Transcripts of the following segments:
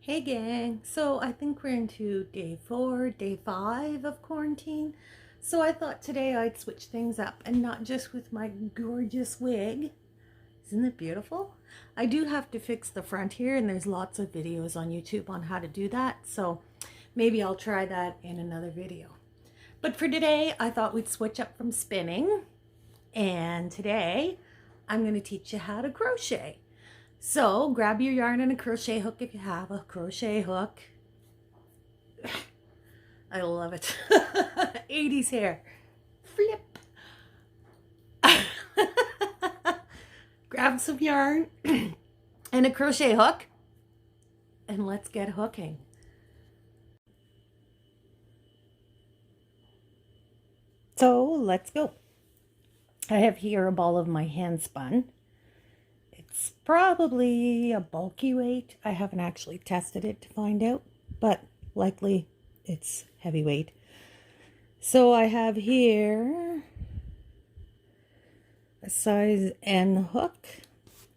Hey gang, so I think we're into day 4, day 5 of quarantine. So I thought today I'd switch things up and not just with my gorgeous wig. Isn't it beautiful? I do have to fix the front here and there's lots of videos on YouTube on how to do that. So maybe I'll try that in another video. But for today, I thought we'd switch up from spinning. And today I'm going to teach you how to crochet. So grab your yarn and a crochet hook if you have a crochet hook. I love it. 80s hair. Flip. Grab some yarn and a crochet hook and let's get hooking. So let's go. I have here a ball of my hand spun. It's probably a bulky weight. I haven't actually tested it to find out, but likely it's heavyweight. So I have here a size N hook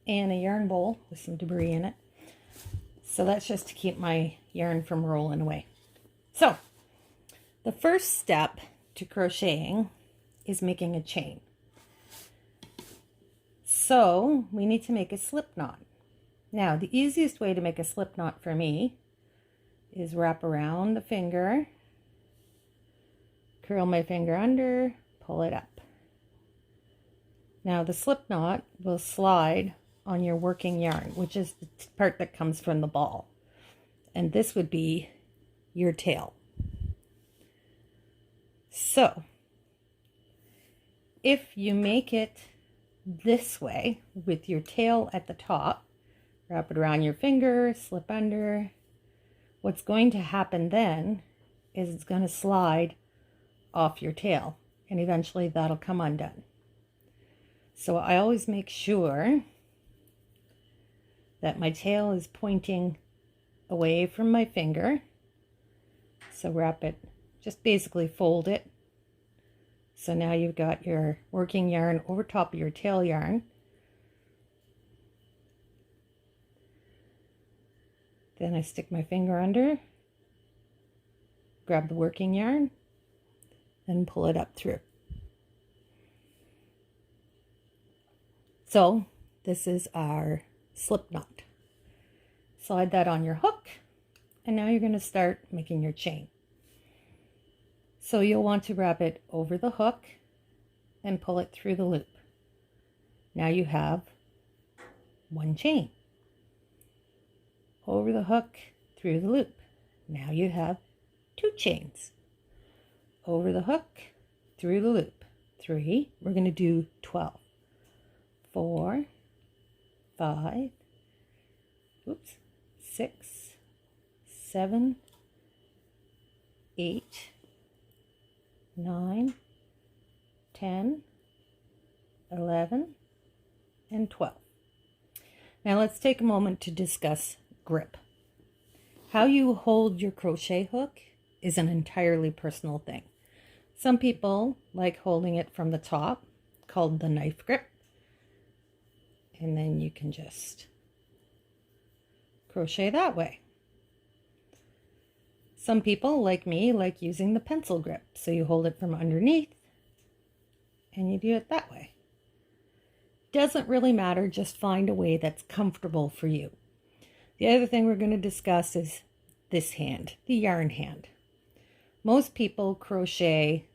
and a yarn bowl with some debris in it. So that's just to keep my yarn from rolling away. So the first step to crocheting is making a chain. So we need to make a slip knot. Now the easiest way to make a slip knot for me is wrap around the finger, curl my finger under, pull it up. Now the slip knot will slide on your working yarn, which is the part that comes from the ball. And this would be your tail. So if you make it this way with your tail at the top, wrap it around your finger, slip under, what's going to happen then is it's going to slide off your tail and eventually that'll come undone. So I always make sure that my tail is pointing away from my finger. So wrap it, just basically fold it. So now you've got your working yarn over top of your tail yarn. Then I stick my finger under, grab the working yarn, and pull it up through. So this is our slip knot. Slide that on your hook, and now you're going to start making your chain. So you'll want to wrap it over the hook and pull it through the loop. Now you have one chain. Over the hook, through the loop. Now you have two chains. Over the hook, through the loop. 3, we're going to do 12. 4, 5, 6, 7, 8, 9, 10, 11, and 12. Now let's take a moment to discuss grip. How you hold your crochet hook is an entirely personal thing. Some people like holding it from the top, called the knife grip, and then you can just crochet that way. Some people, like me, like using the pencil grip. So you hold it from underneath and you do it that way. Doesn't really matter, just find a way that's comfortable for you. The other thing we're going to discuss is this hand, the yarn hand. Most people crochet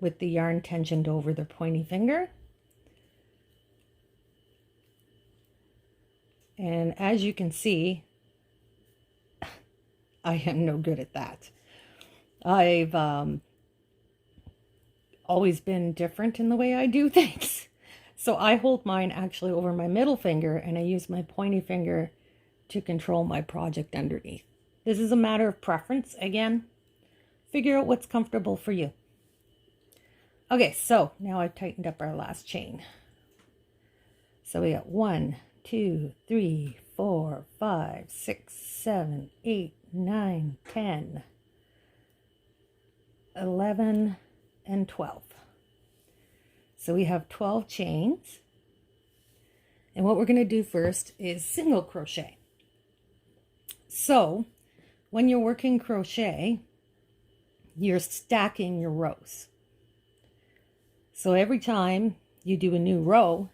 with the yarn tensioned over their pointy finger. And as you can see, I am no good at that. I've always been different in the way I do things. So I hold mine actually over my middle finger and I use my pointy finger to control my project underneath. This is a matter of preference. Again, figure out what's comfortable for you. Okay, so now I've tightened up our last chain. So we got 1, 2, 3, 4, 5, 6, 7, 8, 9, 10, 11, and 12. So we have 12 chains. And what we're going to do first is single crochet. So when you're working crochet, you're stacking your rows. So every time you do a new row,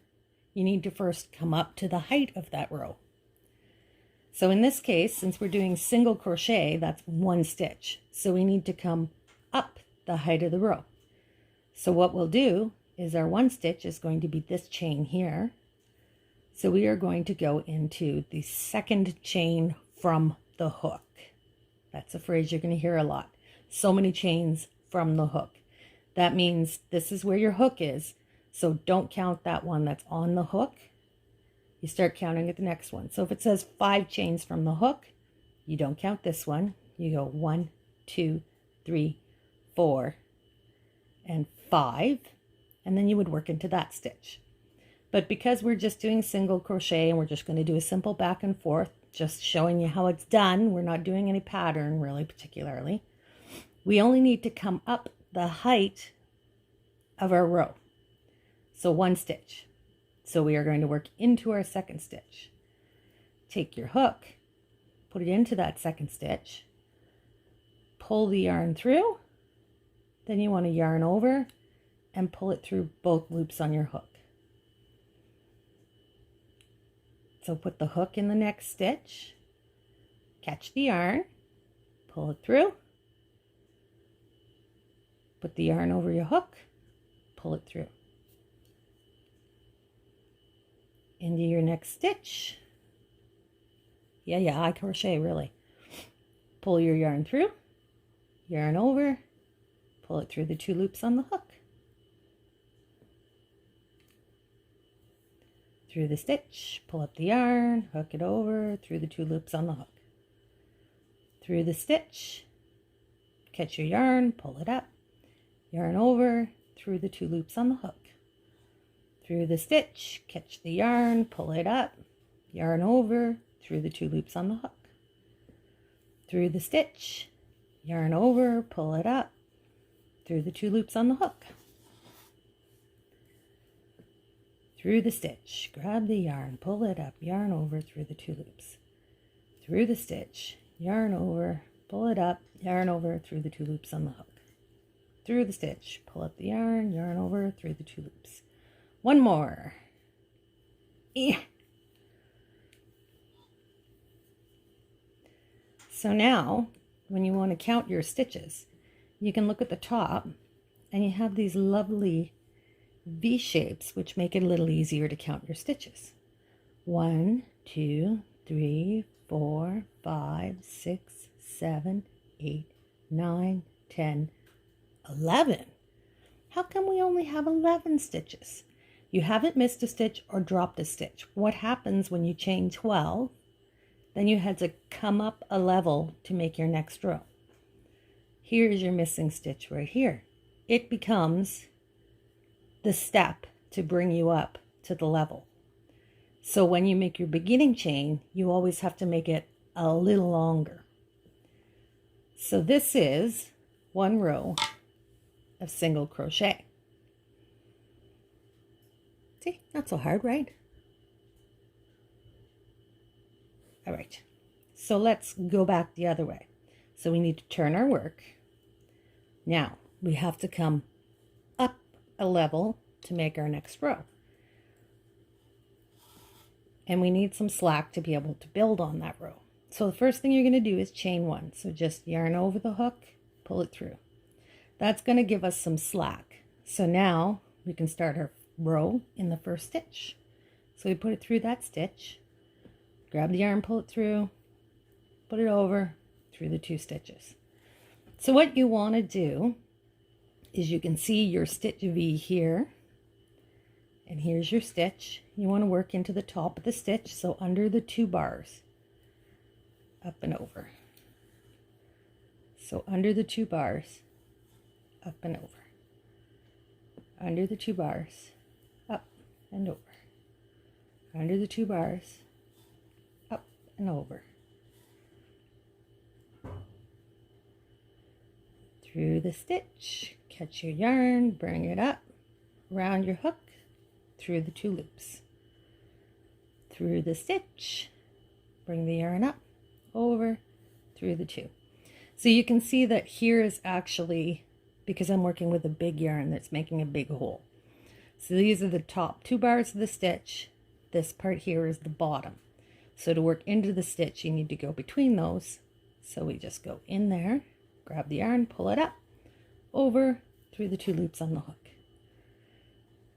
you need to first come up to the height of that row. So in this case, since we're doing single crochet, that's one stitch. So we need to come up the height of the row. So what we'll do is our one stitch is going to be this chain here. So we are going to go into the second chain from the hook. That's a phrase you're going to hear a lot. So many chains from the hook. That means this is where your hook is. So don't count that one that's on the hook. You start counting at the next one. So if it says 5 chains from the hook, you don't count this one. You go 1, 2, 3, 4, and 5. And then you would work into that stitch. But because we're just doing single crochet and we're just going to do a simple back and forth, just showing you how it's done, we're not doing any pattern really particularly. We only need to come up the height of our row. So one stitch. So we are going to work into our second stitch. Take your hook, put it into that second stitch, pull the yarn through, then you want to yarn over and pull it through both loops on your hook. So put the hook in the next stitch, catch the yarn, pull it through, put the yarn over your hook, pull it through. Into your next stitch. Yeah, I crochet really. Pull your yarn through, yarn over, pull it through the 2 loops on the hook. Through the stitch, pull up the yarn, hook it over, through the 2 loops on the hook. Through the stitch, catch your yarn, pull it up, yarn over, through the 2 loops on the hook. Through the stitch, catch the yarn, pull it up, yarn over, through the 2 loops on the hook. Through the stitch, yarn over, pull it up, through the 2 loops on the hook. Through the stitch, grab the yarn, pull it up, yarn over, through the 2 loops. Through the stitch, yarn over, pull it up, yarn over, through the 2 loops on the hook. Through the stitch, pull up the yarn over, through the 2 loops. One more. So now, when you want to count your stitches, you can look at the top and you have these lovely V shapes, which make it a little easier to count your stitches. 1, 2, 3, 4, 5, 6, 7, 8, 9, 10, 11. How come we only have 11 stitches? You haven't missed a stitch or dropped a stitch. What happens when you chain 12? Then you had to come up a level to make your next row. Here's your missing stitch right here. It becomes the step to bring you up to the level. So when you make your beginning chain, you always have to make it a little longer. So this is one row of single crochet. See, not so hard, right? All right, so let's go back the other way. So we need to turn our work. Now we have to come up a level to make our next row. And we need some slack to be able to build on that row. So the first thing you're going to do is chain 1. So just yarn over the hook, pull it through. That's going to give us some slack. So now we can start our row in the first stitch. So we put it through that stitch, grab the yarn, pull it through, put it over through the 2 stitches. So what you want to do is you can see your stitch V here, and here's your stitch. You want to work into the top of the stitch, so under the 2 bars, up and over. So under the 2 bars, up and over. Under the 2 bars, up and over. Under the 2 bars, up and over. Through the stitch, catch your yarn, bring it up, around your hook, through the 2 loops. Through the stitch, bring the yarn up, over, through the 2. So you can see that here is actually, because I'm working with a big yarn, that's making a big hole. So these are the top 2 bars of the stitch. This part here is the bottom. So to work into the stitch, you need to go between those. So we just go in there, grab the yarn, pull it up, over, through the 2 loops on the hook.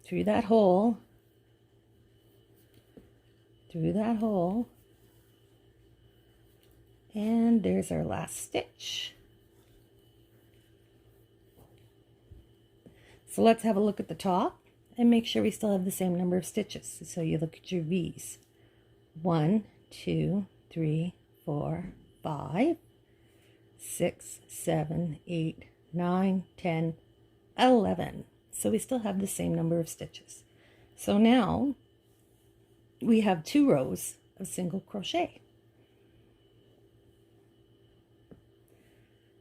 Through that hole, and there's our last stitch. So let's have a look at the top and make sure we still have the same number of stitches. So you look at your V's. 1, 2, 3, 4, 5, 6, 7, 8, 9, 10, 11. So we still have the same number of stitches. So now we have 2 rows of single crochet.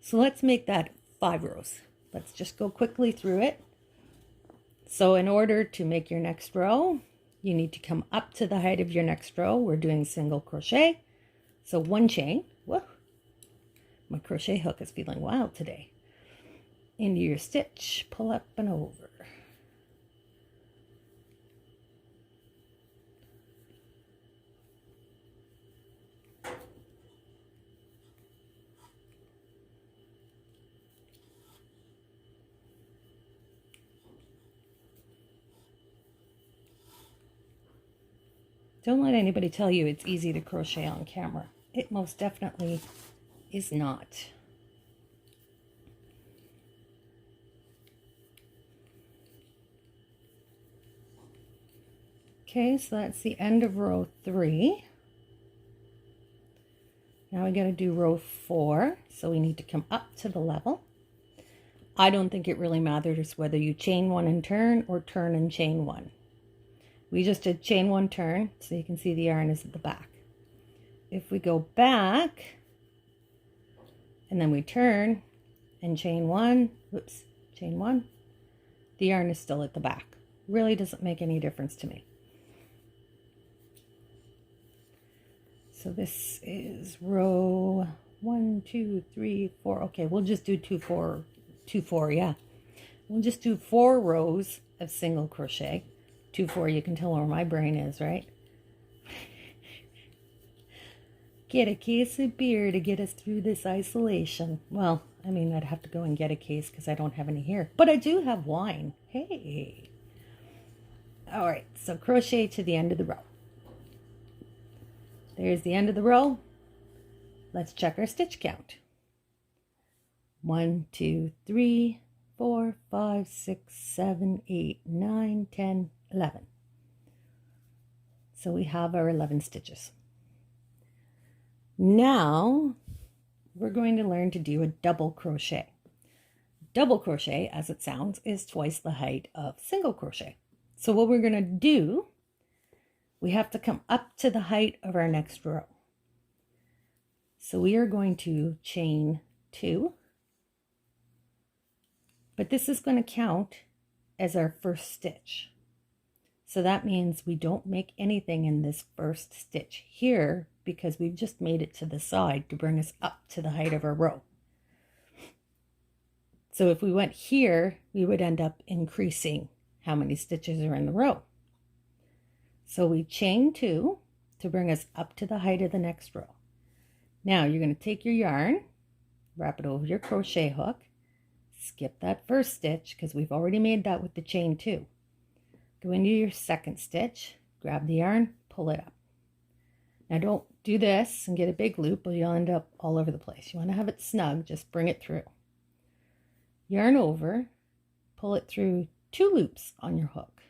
So let's make that 5 rows. Let's just go quickly through it. So in order to make your next row, you need to come up to the height of your next row. We're doing single crochet. So 1 chain. Whoa, my crochet hook is feeling wild today. Into your stitch, pull up and over. Don't let anybody tell you it's easy to crochet on camera. It most definitely is not. Okay, so that's the end of row 3. Now we got to do row 4, so we need to come up to the level. I don't think it really matters whether you chain 1 and turn or turn and chain 1. We just did chain 1, turn, so you can see the yarn is at the back. If we go back and then we turn and chain 1, whoops, chain 1, the yarn is still at the back. Really doesn't make any difference to me. So this is row 1, 2, 3, 4. Okay, we'll just do 2, 4, 2, 4, yeah. We'll just do 4 rows of single crochet. 2, 4, you can tell where my brain is, right? Get a case of beer to get us through this isolation. Well, I mean, I'd have to go and get a case because I don't have any here. But I do have wine. Hey. All right, so crochet to the end of the row. There's the end of the row. Let's check our stitch count. 1, 2, 3, 4, 5, 6, 7, 8, 9, 10, 11. So we have our 11 stitches. Now we're going to learn to do a double crochet. Double crochet, as it sounds, is twice the height of single crochet. So what we're going to do, we have to come up to the height of our next row. So we are going to chain 2, but this is going to count as our first stitch. So that means we don't make anything in this first stitch here because we've just made it to the side to bring us up to the height of our row. So if we went here, we would end up increasing how many stitches are in the row. So we chain 2 to bring us up to the height of the next row. Now you're going to take your yarn, wrap it over your crochet hook, skip that first stitch because we've already made that with the chain 2. Go into your second stitch, grab the yarn, pull it up. Now don't do this and get a big loop or you'll end up all over the place. You want to have it snug, just bring it through. Yarn over, pull it through 2 loops on your hook.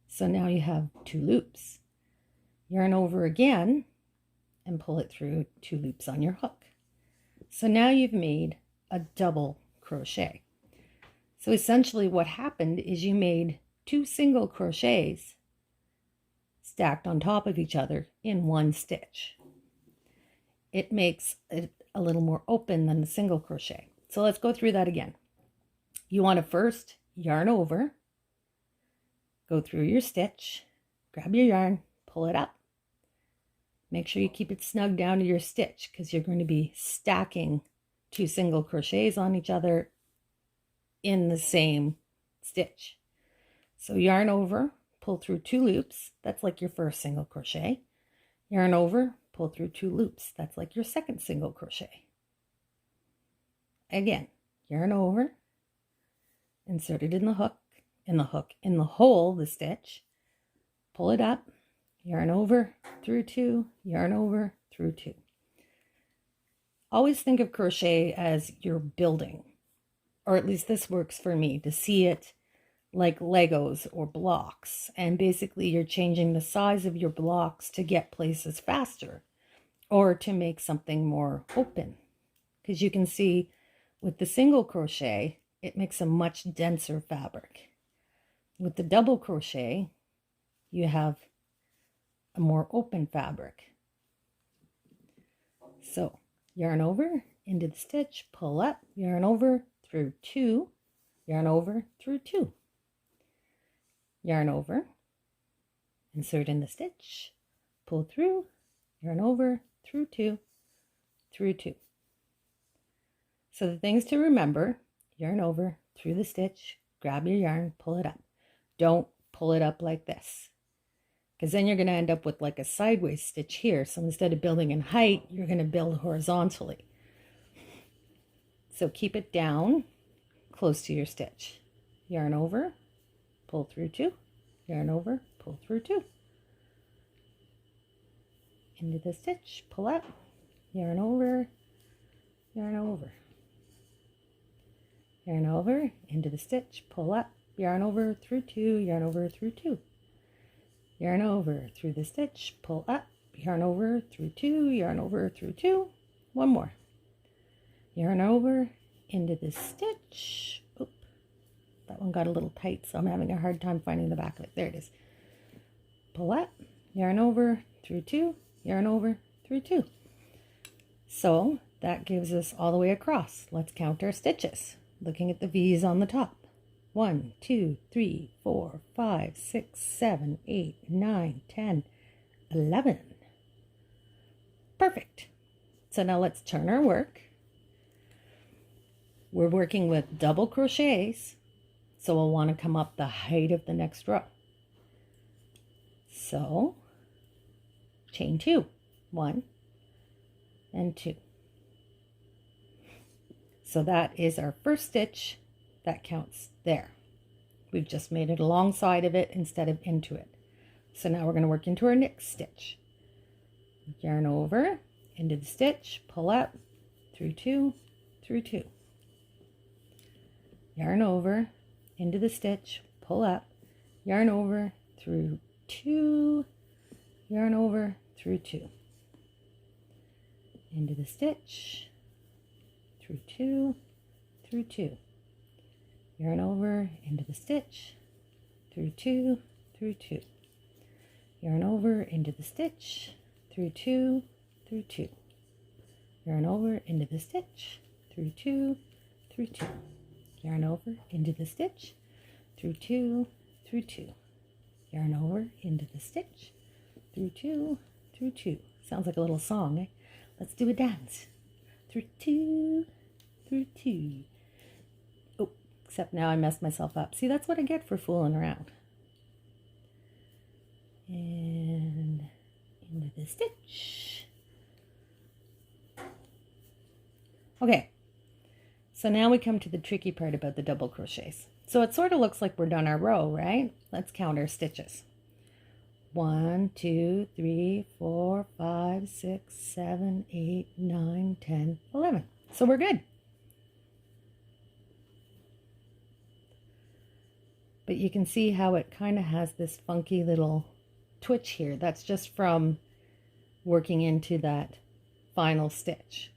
So now you have 2 loops. Yarn over again and pull it through 2 loops on your hook. So now you've made a double crochet. So essentially what happened is you made 2 single crochets stacked on top of each other in 1 stitch. It makes it a little more open than the single crochet. So let's go through that again. You want to first yarn over, go through your stitch, grab your yarn, pull it up. Make sure you keep it snug down to your stitch because you're going to be stacking 2 single crochets on each other in the same stitch. So yarn over, pull through 2 loops. That's like your first single crochet. Yarn over, pull through 2 loops. That's like your second single crochet. Again, yarn over, insert it in the hook, in the hole, the stitch. Pull it up, yarn over, through 2, yarn over, through 2. Always think of crochet as you're building, or at least this works for me, to see it like Legos or blocks. And basically you're changing the size of your blocks to get places faster or to make something more open. Because you can see with the single crochet, it makes a much denser fabric. With the double crochet, you have a more open fabric. So yarn over, into the stitch, pull up, yarn over, through 2, yarn over, through 2. Yarn over, insert in the stitch, pull through, yarn over, through 2, through 2. So the things to remember: yarn over, through the stitch, grab your yarn, pull it up. Don't pull it up like this, because then you're going to end up with like a sideways stitch here. So instead of building in height, you're going to build horizontally. So keep it down close to your stitch. Yarn over, pull through 2, yarn over, pull through 2. Into the stitch, pull up, yarn over, yarn over. Yarn over, into the stitch, pull up, yarn over, through 2, yarn over, through 2. Yarn over, through the stitch, pull up, yarn over, through 2, yarn over, through 2. One more. Yarn over, into the stitch. Oop, that one got a little tight, so I'm having a hard time finding the back of it. There it is. Pull up, yarn over, through 2, yarn over, through 2. So that gives us all the way across. Let's count our stitches, looking at the V's on the top. 1, 2, 3, 4, 5, 6, 7, 8, 9, 10, 11. Perfect. So now let's turn our work. We're working with double crochets, so we'll want to come up the height of the next row. So chain 2, 1 and 2. So that is our first stitch. That counts there. We've just made it alongside of it instead of into it. So now we're going to work into our next stitch. Yarn over, into the stitch, pull up, through 2, through 2. Yarn over, into the stitch, pull up, yarn over, through 2, yarn over, through 2. Into the stitch, through 2, through 2. Yarn over, into the stitch, through 2, through 2. Yarn over, into the stitch, through 2, through 2. Yarn over, into the stitch, through 2, through 2. Yarn over, into the stitch, through 2, through 2. Yarn over, into the stitch, through 2, through 2. Sounds like a little song, eh? Let's do a dance. Through 2, through 2. Oh, except now I messed myself up. See, that's what I get for fooling around. And into the stitch. Okay, so now we come to the tricky part about the double crochets. So it sort of looks like we're done our row, right? Let's count our stitches. 1, 2, 3, 4, 5, 6, 7, 8, 9, 10, 11. So we're good. But you can see how it kind of has this funky little twitch here. That's just from working into that final stitch.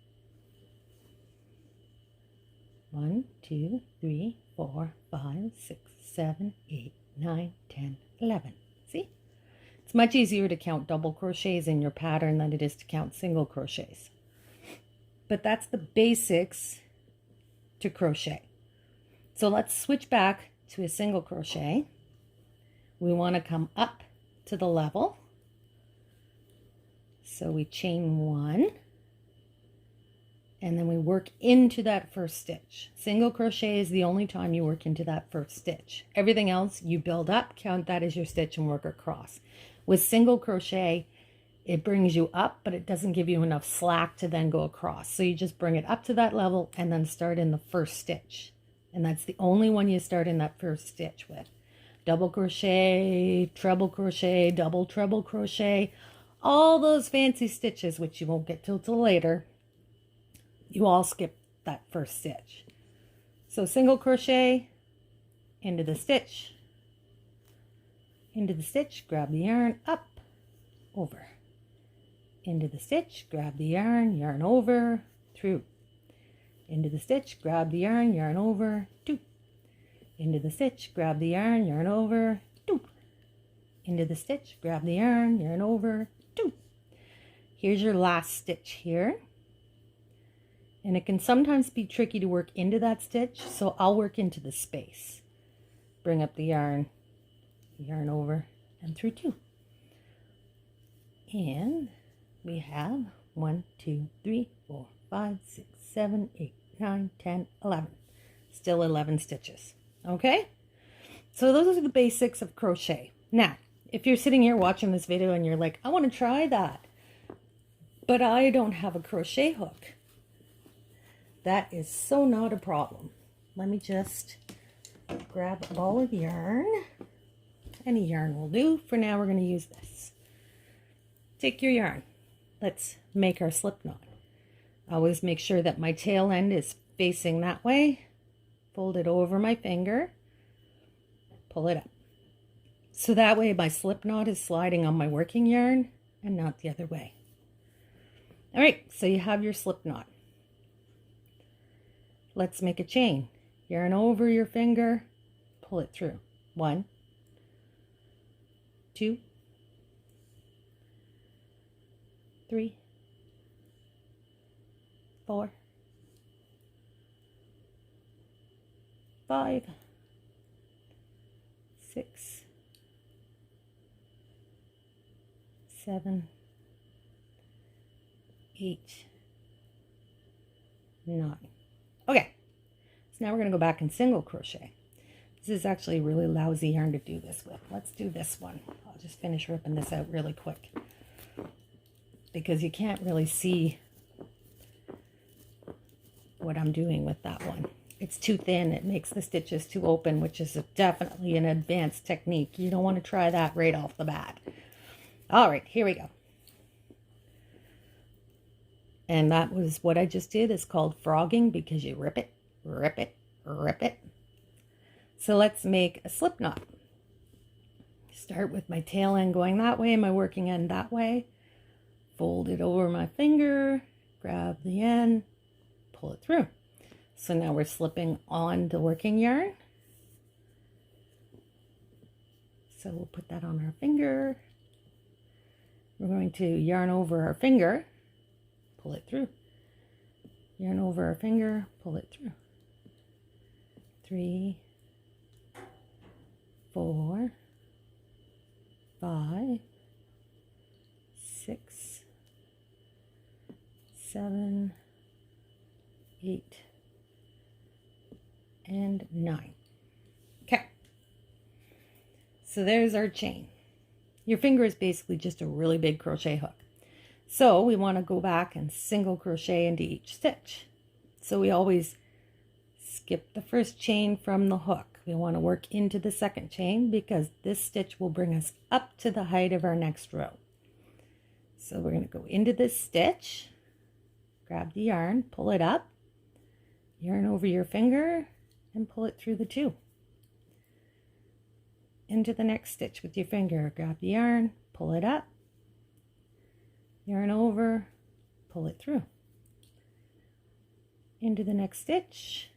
1, 2, 3, 4, 5, 6, 7, 8, 9, 10, 11. See? It's much easier to count double crochets in your pattern than it is to count single crochets. But that's the basics to crochet. So let's switch back to a single crochet. We want to come up to the level. So we chain 1, and then we work into that first stitch. Single crochet is the only time you work into that first stitch. Everything else you build up, count that as your stitch, and work across. With single crochet, it brings you up, but it doesn't give you enough slack to then go across. So you just bring it up to that level and then start in the first stitch. And that's the only one you start in that first stitch with. Double crochet, treble crochet, double treble crochet, all those fancy stitches, which you won't get till later, you all skip that first stitch. So single crochet, into the stitch, grab the yarn, up, over. Into the stitch, grab the yarn over, through. Into the stitch, grab the yarn over, 2. Into the stitch, grab the yarn over, 2. Into the stitch, grab the yarn over, 2. Here's your last stitch here. And it can sometimes be tricky to work into that stitch, so I'll work into the space. Bring up the yarn over, and through 2. And we have 1, 2, 3, 4, 5, 6, 7, 8, 9, 10, 11. Still 11 stitches. Okay? So those are the basics of crochet. Now, if you're sitting here watching this video and you're like, I want to try that, but I don't have a crochet hook. That is so not a problem. Let me just grab a ball of yarn. Any yarn will do. For now, we're going to use this. Take your yarn. Let's make our slip knot. Always make sure that my tail end is facing that way. Fold it over my finger. Pull it up. So that way my slip knot is sliding on my working yarn and not the other way. All right, so you have your slip knot. Let's make a chain. Yarn over your finger, pull it through. 1, 2, 3, 4, 5, 6, 7, 8, 9. Okay, so now we're going to go back and single crochet. This is actually a really lousy yarn to do this with. Let's do this one. I'll just finish ripping this out really quick because you can't really see what I'm doing with that one. It's too thin. It makes the stitches too open, which is definitely an advanced technique. You don't want to try that right off the bat. All right, here we go. And that was what I just did. It's called frogging because you rip it, rip it, rip it. So let's make a slip knot. Start with my tail end going that way, my working end that way. Fold it over my finger, grab the end, pull it through. So now we're slipping on the working yarn. So we'll put that on our finger. We're going to yarn over our finger, pull it through. Yarn over our finger, pull it through. 3, 4, 5, 6, 7, 8, and 9. Okay. So there's our chain. Your finger is basically just a really big crochet hook. So we want to go back and single crochet into each stitch. So we always skip the first chain from the hook. We want to work into the second chain because this stitch will bring us up to the height of our next row. So we're going to go into this stitch, grab the yarn, pull it up, yarn over your finger, and pull it through the 2. Into the next stitch with your finger, grab the yarn, pull it up, yarn over, pull it through. Into the next stitch,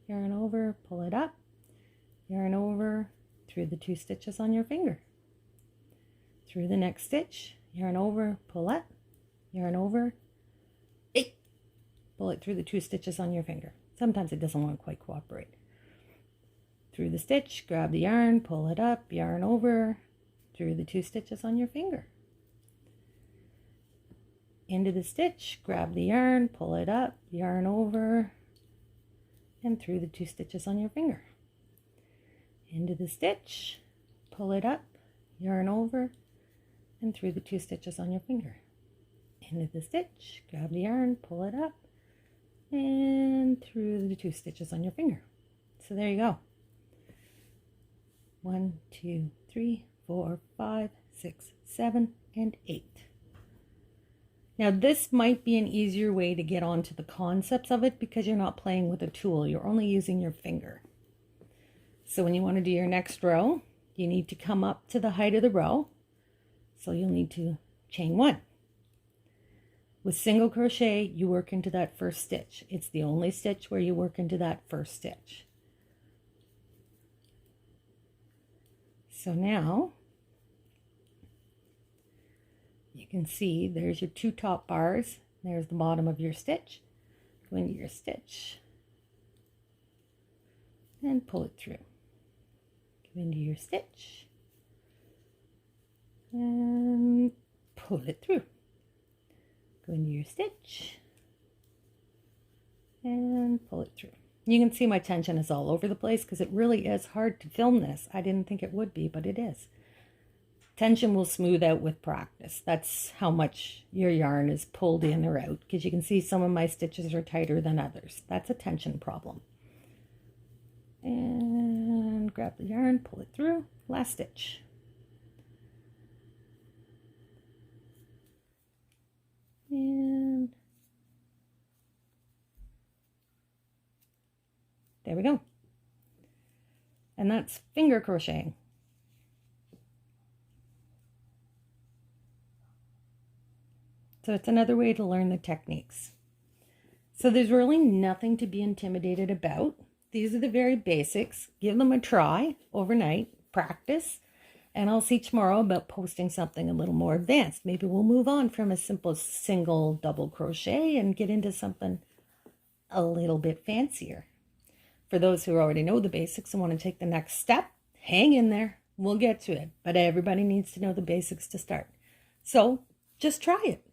yarn over, pull it up, yarn over, through the 2 stitches on your finger. Through the next stitch, yarn over, pull up, yarn over, pull it through the 2 stitches on your finger. Sometimes it doesn't want to quite cooperate. Through the stitch, grab the yarn, pull it up, yarn over, through the 2 stitches on your finger. into the stitch, grab the yarn, pull it up, yarn over, and through the 2 stitches on your finger. Into the stitch, pull it up, yarn over, and through the 2 stitches on your finger. Into the stitch, grab the yarn, pull it up, and through the 2 stitches on your finger. So there you go. 1, 2, 3, 4, 5, 6, 7, and 8. Now this might be an easier way to get onto the concepts of it because you're not playing with a tool, you're only using your finger. So when you want to do your next row, you need to come up to the height of the row. So you'll need to chain 1. With single crochet, you work into that first stitch. It's the only stitch where you work into that first stitch. So now you can see there's your 2 top bars. There's the bottom of your stitch. Go into your stitch and pull it through. Go into your stitch and pull it through. Go into your stitch and pull it through. You can see my tension is all over the place because it really is hard to film this. I didn't think it would be, but it is. Tension will smooth out with practice. That's how much your yarn is pulled in or out, because you can see some of my stitches are tighter than others. That's a tension problem. And grab the yarn, pull it through, last stitch. And there we go. And that's finger crocheting. So it's another way to learn the techniques. So there's really nothing to be intimidated about. These are the very basics. Give them a try overnight, practice, and I'll see tomorrow about posting something a little more advanced. Maybe we'll move on from a simple single double crochet and get into something a little bit fancier. For those who already know the basics and want to take the next step, hang in there. We'll get to it. But everybody needs to know the basics to start. So just try it.